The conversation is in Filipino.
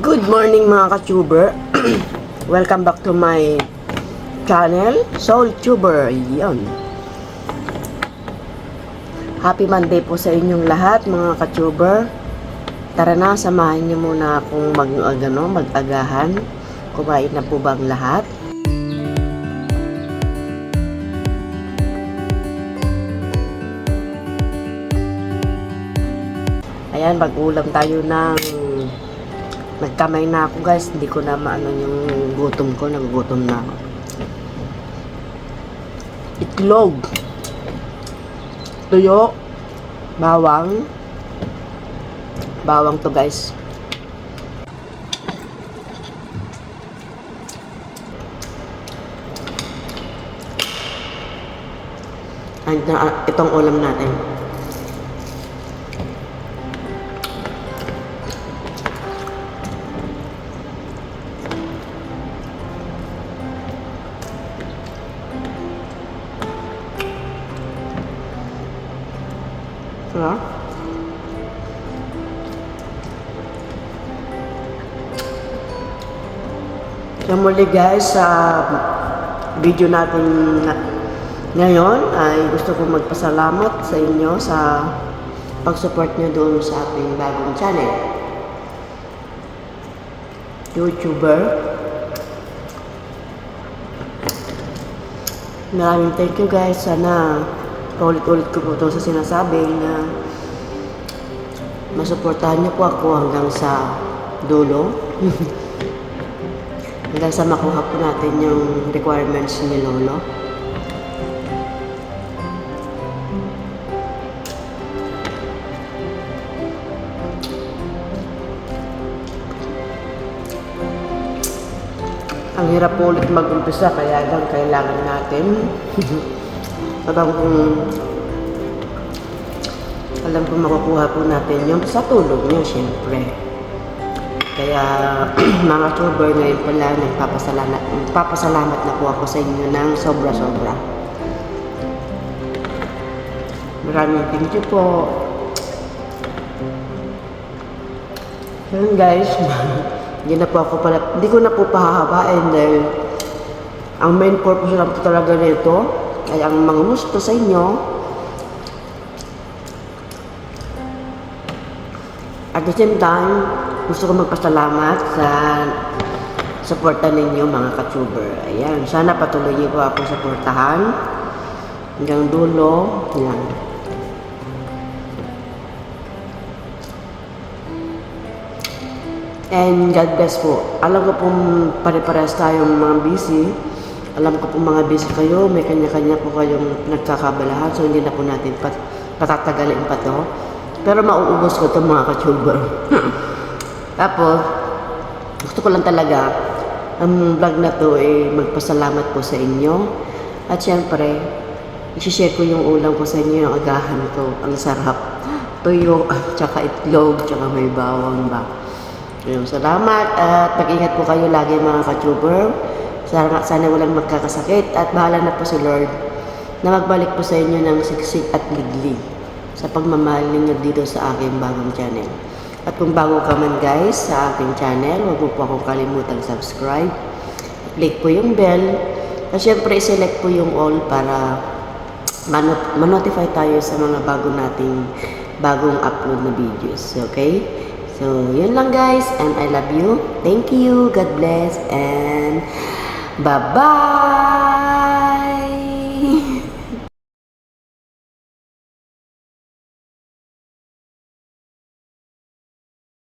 Good morning mga ka-tuber. Welcome back to my channel, Soul Tuber. Yan. Happy Monday po sa inyong lahat mga ka-tuber. Tara na, samahan niyo muna akong mag-agahan. Kumain na po ba ang lahat? Ayan, mag-ulam tayo ng nagkamay na ako guys, hindi ko na maano yung gutom ko, nagugutom na ako. Itlog, tuyo, bawang to guys. Itong ulam natin. Diba? So muli guys, sa video natin ngayon ay gusto ko magpasalamat sa inyo sa pag-support nyo doon sa ating bagong channel, YouTuber. Maraming thank you guys. Sana ulit-ulit ko po ito sa sinasabi na masuportahan niyo po ako hanggang sa dulo. Hanggang sa makuha po natin yung requirements ni Lolo. Ang hirap po ulit mag-umpisa, kaya lang kailangan natin. Alam kong makukuha po natin yung sa tulong niyo, syempre. Kaya mga tuber, ngayon pala nagpapasalamat na po ako sa inyo ng sobra-sobra. Maraming thank you po. Yun guys, hindi ko na po pahahabain dahil ang main purpose lang po talaga nito ay ang mga gusto sa inyo. At the same time, gusto ko magpasalamat sa suporta ninyo mga ka-tuber. Ayan, sana patuloy niyo po ako suportahan hanggang dulo. Ayan. And God bless po. Alam ko pong pare-parehas tayong mga busy. Alam ko po mga busy kayo, may kanya-kanya po kayong nagkakabalahan, so hindi na po natin patatagalin pa to. Pero mauubos ko to mga ka-tuber. Tapos, gusto ko lang talaga ang vlog na to ay magpasalamat po sa inyo. At syempre, i-share ko yung ulam ko sa inyo, yung agahan ko. Ang sarap. Tuyo, tsaka itlog, tsaka may bawang ba. Salamat at mag-ingat po kayo lagi mga ka-tuber. Sana walang magkakasakit at bahala na po si Lord na magbalik po sa inyo ng siksik at liglig sa pagmamahal ninyo dito sa aking bagong channel. At kung bago ka man guys sa aking channel, huwag mo po akong kalimutang subscribe. Click po yung bell at syempre select po yung all para ma-notify tayo sa mga bagong upload na videos. Okay? So, yun lang guys, and I love you. Thank you. God bless and bye-bye!